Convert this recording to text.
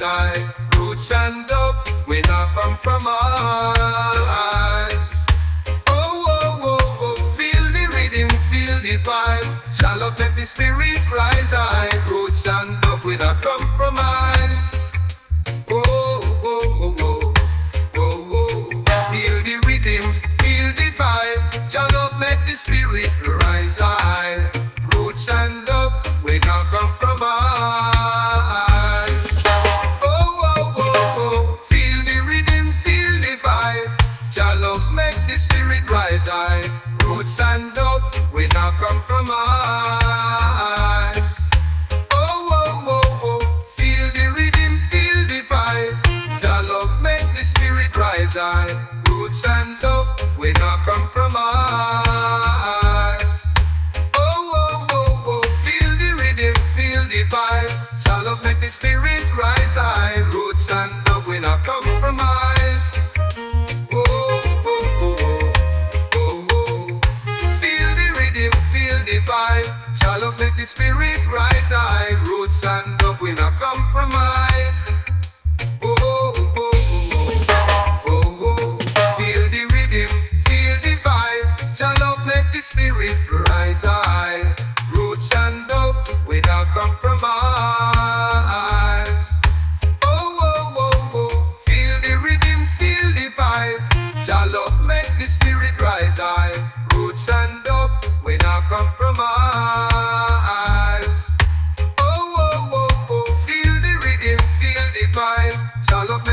rise high. Roots and up, we not compromise. Oh, oh, oh, oh, feel the rhythm, feel the vibe. Shall love make the spirit rise high. Roots and up, we not compromise. Oh, oh, oh, oh, oh, oh. Feel the rhythm, feel the vibe. Shall love make the spirit rise high. Roots and up, we not compromise. Oh, oh, oh, oh. Feel the rhythm, feel the vibe. Shall love make the spirit rise high. Roots and up, we not compromise. Oh, oh, oh, oh. Feel the rhythm, feel the vibe. Shall love make the spirit rise high. Roots and up, we not compromise. Oh, oh, oh, oh. Feel the rhythm, feel the vibe. Shall love make the spirit rise high. Roots and up, we not compromise. Oh, oh, oh, oh, oh, oh. Feel the rhythm, feel the vibe. Shall love make the spirit rise high. Roots and up, we not compromise. Oh, oh, oh, oh, oh, oh. Feel the rhythm, feel the vibe. Shall love make the spirit rise high. Roots and up, we not compromise. Oh, oh, oh, oh. Feel the rhythm, feel the vibe. Shall love make the spirit rise high. Roots and up, we not compromise. Oh, oh, oh, oh. Feel the rhythm, feel the vibe. Shall love